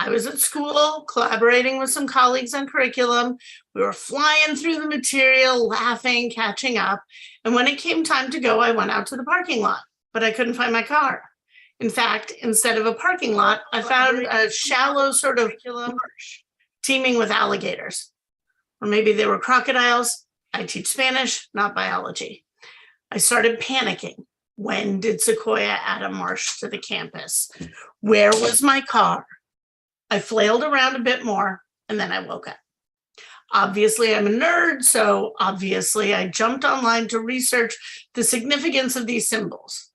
I was at school collaborating with some colleagues on curriculum. We were flying through the material, laughing, catching up. And when it came time to go, I went out to the parking lot, but I couldn't find my car. In fact, instead of a parking lot, I found a shallow sort of marsh teeming with alligators. Or maybe they were crocodiles. I teach Spanish, not biology. I started panicking. When did Sequoia add a marsh to the campus? Where was my car? I flailed around a bit more, and then I woke up. Obviously, I'm a nerd, so obviously I jumped online to research the significance of these symbols.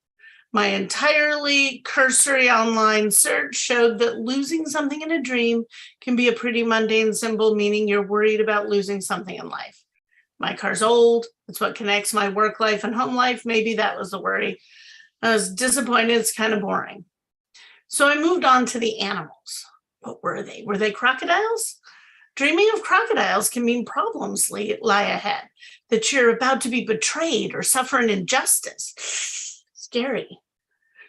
My entirely cursory online search showed that losing something in a dream can be a pretty mundane symbol, meaning you're worried about losing something in life. My car's old. It's what connects my work life and home life. Maybe that was the worry. I was disappointed. It's kind of boring. So I moved on to the animals. What were they? Were they crocodiles? Dreaming of crocodiles can mean problems lie ahead, that you're about to be betrayed or suffer an injustice. Scary.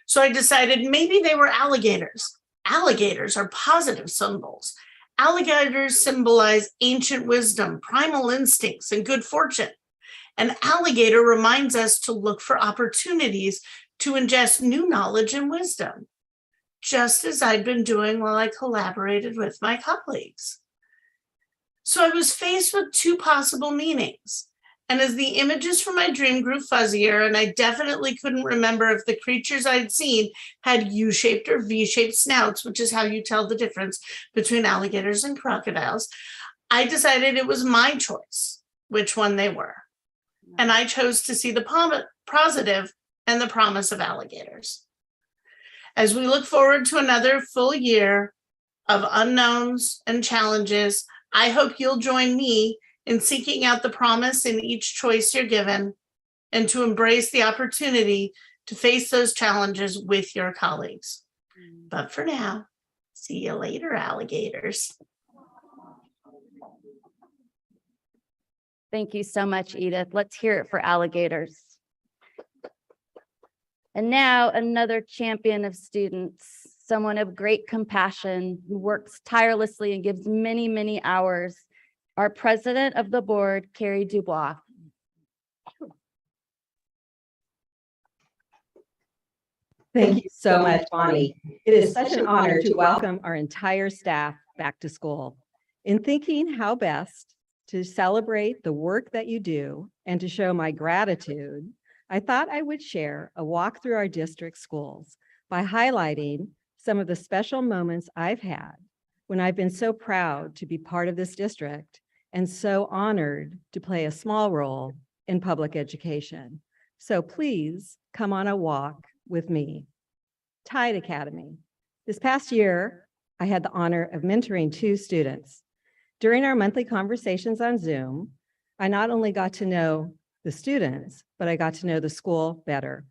So I decided maybe they were alligators. Alligators are positive symbols. Alligators symbolize ancient wisdom, primal instincts, and good fortune. An alligator reminds us to look for opportunities to ingest new knowledge and wisdom, just as I'd been doing while I collaborated with my colleagues. So I was faced with two possible meanings. And as the images from my dream grew fuzzier, and I definitely couldn't remember if the creatures I'd seen had U-shaped or V-shaped snouts, which is how you tell the difference between alligators and crocodiles, I decided it was my choice which one they were. And I chose to see the positive and the promise of alligators. As we look forward to another full year of unknowns and challenges, I hope you'll join me in seeking out the promise in each choice you're given and to embrace the opportunity to face those challenges with your colleagues. But for now, see you later, alligators. Thank you so much, Edith. Let's hear it for alligators. And now another champion of students, someone of great compassion who works tirelessly and gives many, many hours, our president of the board, Carrie Dubois. Thank you so much, Bonnie. It is such an honor to welcome our entire staff back to school. In thinking how best to celebrate the work that you do and to show my gratitude, I thought I would share a walk through our district schools by highlighting some of the special moments I've had when I've been so proud to be part of this district and so honored to play a small role in public education. So please come on a walk with me. Tide Academy. This past year, I had the honor of mentoring 2 students. During our monthly conversations on Zoom, I not only got to know the students, but I got to know the school better.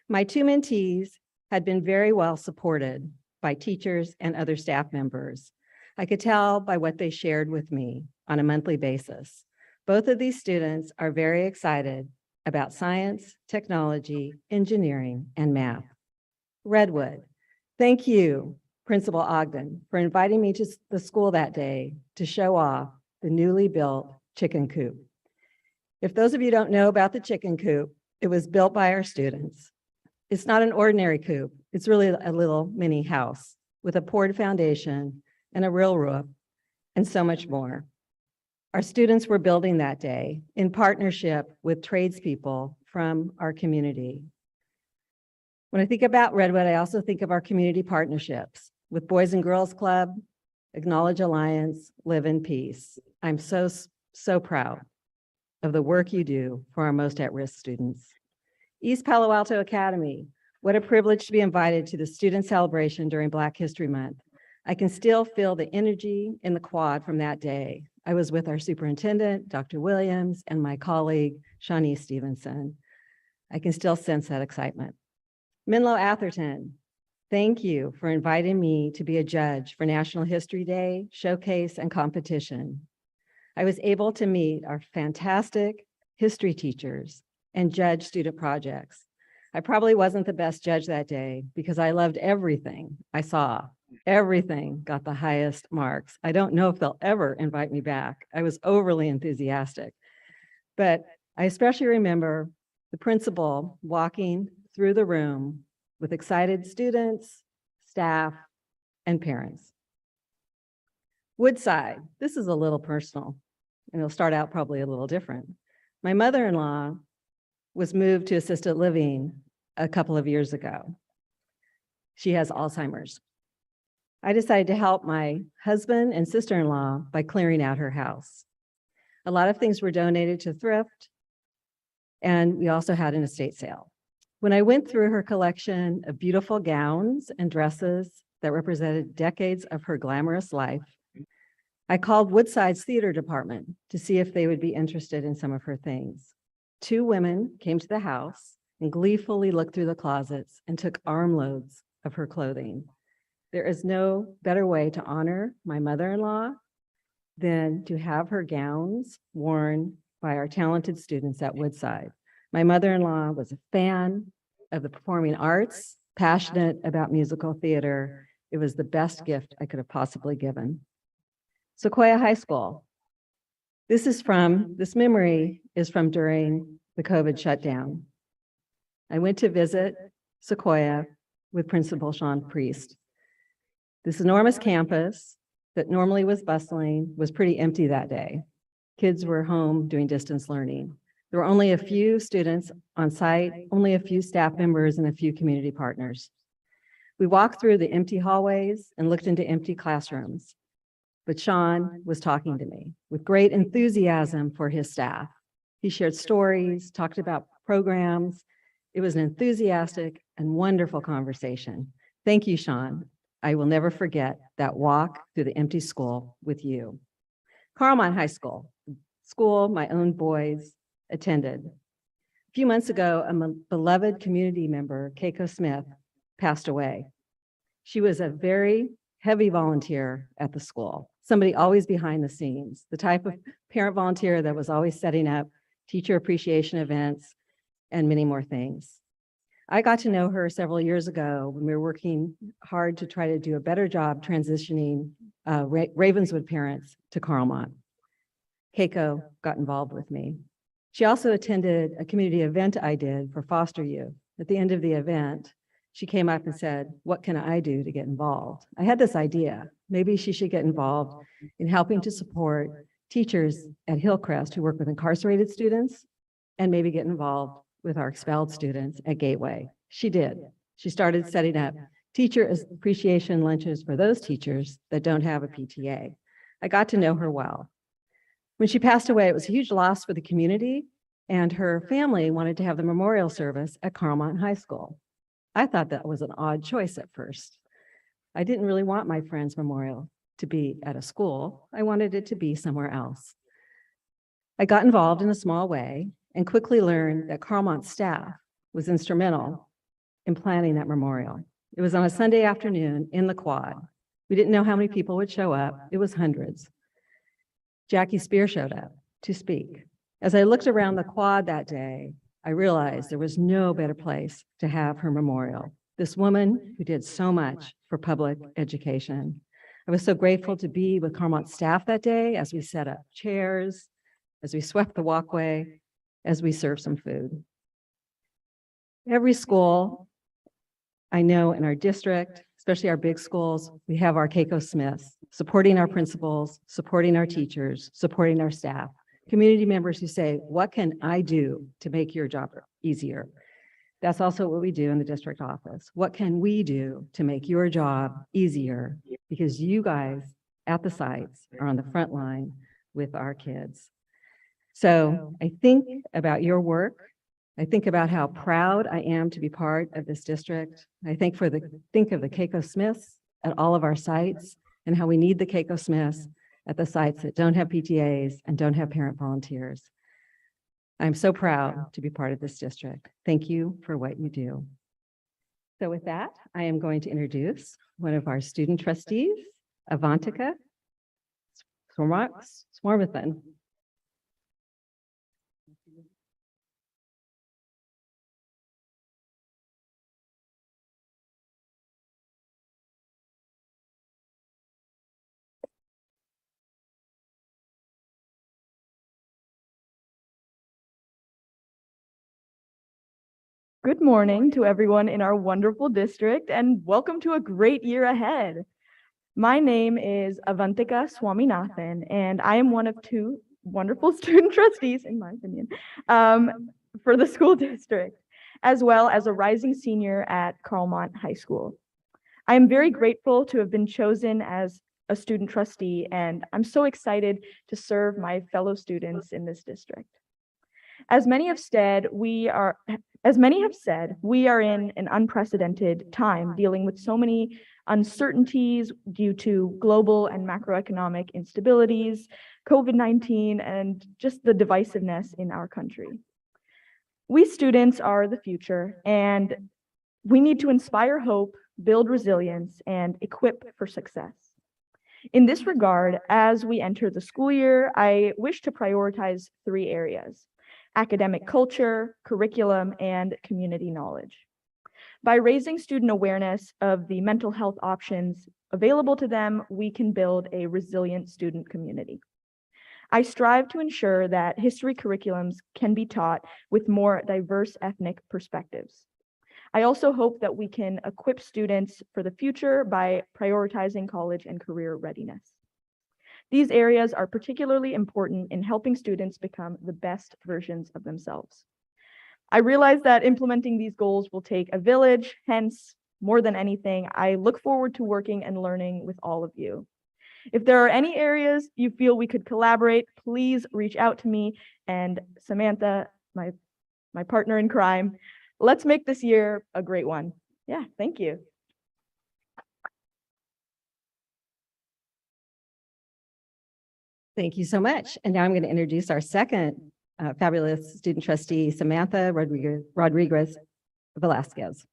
My 2 mentees had been very well supported by teachers and other staff members. I could tell by what they shared with me on a monthly basis. Both of these students are very excited about science, technology, engineering, and math. Redwood, thank you, Principal Ogden, for inviting me to the school that day to show off the newly built chicken coop. If those of you don't know about the chicken coop, it was built by our students. It's not an ordinary coop. It's really a little mini house with a poured foundation and a real roof and so much more. Our students were building that day in partnership with tradespeople from our community. When I think about Redwood, I also think of our community partnerships with Boys and Girls Club, Acknowledge Alliance, Live in Peace. I'm so proud of the work you do for our most at-risk students. East Palo Alto Academy, what a privilege to be invited to the student celebration during Black History Month. I can still feel the energy in the quad from that day. I was with our superintendent, Dr. Williams, and my colleague, Shawnee Stevenson. I can still sense that excitement. Menlo Atherton, thank you for inviting me to be a judge for National History Day, showcase, and competition. I was able to meet our fantastic history teachers and judge student projects. I probably wasn't the best judge that day because I loved everything I saw Everything got the highest marks. I don't know if they'll ever invite me back. I was overly enthusiastic. But I especially remember the principal walking through the room with excited students, staff, and parents. Woodside, this is a little personal, and it'll start out probably a little different. My mother-in-law was moved to assisted living a couple of years ago. She has Alzheimer's. I decided to help my husband and sister-in-law by clearing out her house. A lot of things were donated to thrift, and we also had an estate sale. When I went through her collection of beautiful gowns and dresses that represented decades of her glamorous life, I called Woodside's theater department to see if they would be interested in some of her things. 2 women came to the house and gleefully looked through the closets and took armloads of her clothing. There is no better way to honor my mother-in-law than to have her gowns worn by our talented students at Woodside. My mother-in-law was a fan of the performing arts, passionate about musical theater. It was the best gift I could have possibly given. Sequoia High School. This memory is from during the COVID shutdown. I went to visit Sequoia with Principal Sean Priest. This enormous campus that normally was bustling was pretty empty that day. Kids were home doing distance learning. There were only a few students on site, only a few staff members, and a few community partners. We walked through the empty hallways and looked into empty classrooms. But Sean was talking to me with great enthusiasm for his staff. He shared stories, talked about programs. It was an enthusiastic and wonderful conversation. Thank you, Sean. I will never forget that walk through the empty school with you. Carlmont High School, school my own boys attended. A few months ago, a beloved community member, Keiko Smith, passed away. She was a very heavy volunteer at the school, somebody always behind the scenes, the type of parent volunteer that was always setting up teacher appreciation events and many more things. I got to know her several years ago when we were working hard to try to do a better job transitioning Ravenswood parents to Carlmont. Keiko got involved with me. She also attended a community event I did for foster youth. At the end of the event, she came up and said, "What can I do to get involved?" I had this idea. Maybe she should get involved in helping to support teachers at Hillcrest who work with incarcerated students, and maybe get involved with our expelled students at Gateway. She did. She started setting up teacher appreciation lunches for those teachers that don't have a PTA. I got to know her well. When she passed away, it was a huge loss for the community, and her family wanted to have the memorial service at Carlmont High School. I thought that was an odd choice at first. I didn't really want my friend's memorial to be at a school. I wanted it to be somewhere else. I got involved in a small way and quickly learned that Carlmont staff was instrumental in planning that memorial. It was on a Sunday afternoon in the quad. We didn't know how many people would show up. It was hundreds. Jackie Spear showed up to speak. As I looked around the quad that day, I realized there was no better place to have her memorial. This woman who did so much for public education. I was so grateful to be with Carlmont staff that day as we set up chairs, as we swept the walkway, as we served some food. Every school I know in our district, especially our big schools, we have our Keiko Smiths supporting our principals, supporting our teachers, supporting our staff, community members who say, "What can I do to make your job easier?" That's also what we do in the district office. What can we do to make your job easier? Because you guys at the sites are on the front line with our kids. So I think about your work. I think about how proud I am to be part of this district. I think of the Keiko Smiths at all of our sites and how we need the Keiko Smiths at the sites that don't have PTAs and don't have parent volunteers. I'm so proud to be part of this district. Thank you for what you do. So with that, I am going to introduce one of our student trustees, Avantika Swaminathan. Good morning to everyone in our wonderful district and welcome to a great year ahead. My name is Avantika Swaminathan and I am one of two wonderful student trustees, in my opinion, for the school district, as well as a rising senior at Carlmont High School. I am very grateful to have been chosen as a student trustee, and I'm so excited to serve my fellow students in this district. As many have said, we are in an unprecedented time dealing with so many uncertainties due to global and macroeconomic instabilities, COVID-19, and just the divisiveness in our country. We students are the future, and we need to inspire hope, build resilience, and equip for success. In this regard, as we enter the school year, I wish to prioritize three areas: academic culture, curriculum, and community knowledge. By raising student awareness of the mental health options available to them, we can build a resilient student community. I strive to ensure that history curriculums can be taught with more diverse ethnic perspectives. I also hope that we can equip students for the future by prioritizing college and career readiness. These areas are particularly important in helping students become the best versions of themselves. I realize that implementing these goals will take a village, hence, more than anything, I look forward to working and learning with all of you. If there are any areas you feel we could collaborate, please reach out to me and Samantha, my partner in crime. Let's make this year a great one. Yeah, thank you. Thank you so much. And now I'm going to introduce our second fabulous student trustee, Samantha Rodriguez Velazquez.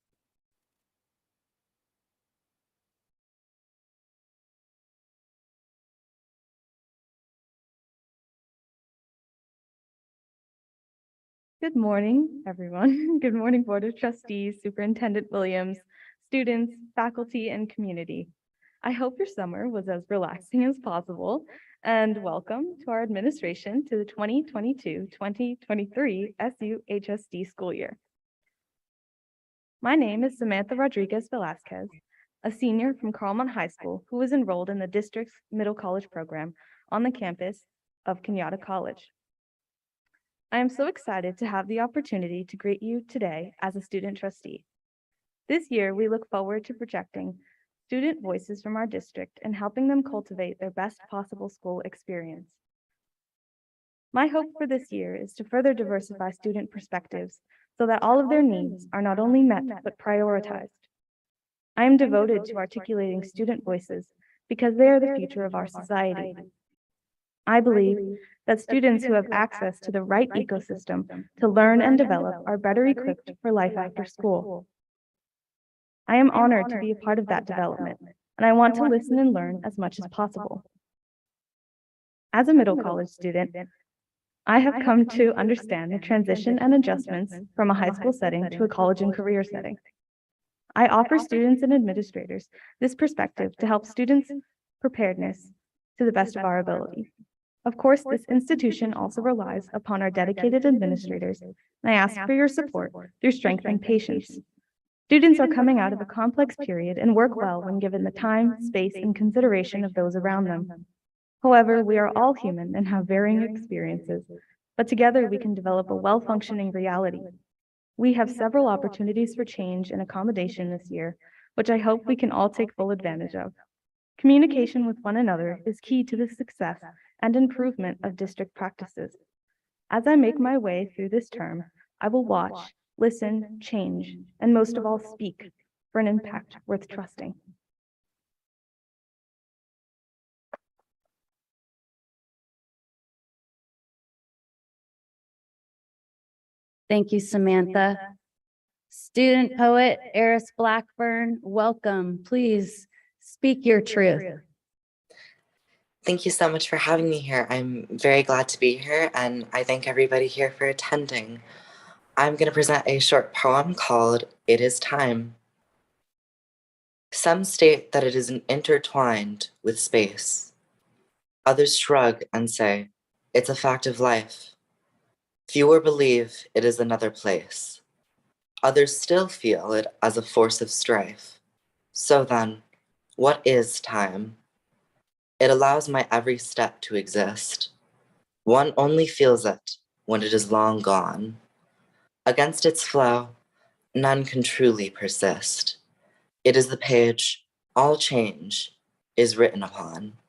Good morning, everyone. Good morning, Board of Trustees, Superintendent Williams, students, faculty, and community. I hope your summer was as relaxing as possible, and welcome to our administration to the 2022-2023 SUHSD school year. My name is Samantha Rodriguez Velazquez, a senior from Carlmont High School who was enrolled in the district's middle college program on the campus of Kenyatta College. I am so excited to have the opportunity to greet you today as a student trustee. This year, we look forward to projecting student voices from our district and helping them cultivate their best possible school experience. My hope for this year is to further diversify student perspectives so that all of their needs are not only met, but prioritized. I am devoted to articulating student voices because they are the future of our society. I believe that students who have access to the right ecosystem to learn and develop are better equipped for life after school. I am honored to be a part of that development, and I want to listen and learn as much as possible. As a middle college student, I have come to understand the transition and adjustments from a high school setting to a college and career setting. I offer students and administrators this perspective to help students' preparedness to the best of our ability. Of course, this institution also relies upon our dedicated administrators, and I ask for your support through strength and patience. Students are coming out of a complex period and work well when given the time, space, and consideration of those around them. However, we are all human and have varying experiences, but together we can develop a well-functioning reality. We have several opportunities for change and accommodation this year, which I hope we can all take full advantage of. Communication with one another is key to the success and improvement of district practices. As I make my way through this term, I will watch, listen, change, and most of all speak for an impact worth trusting. Thank you, Samantha. Student poet Ezra Blackburn, welcome. Please speak your truth. Thank you so much for having me here. I'm very glad to be here, and I thank everybody here for attending. I'm going to present a short poem called It Is Time. Some state that it is intertwined with space. Others shrug and say, it's a fact of life. Fewer believe it is another place. Others still feel it as a force of strife. So then, what is time? It allows my every step to exist. One only feels it when it is long gone. Against its flow, none can truly persist. It is the page all change is written upon.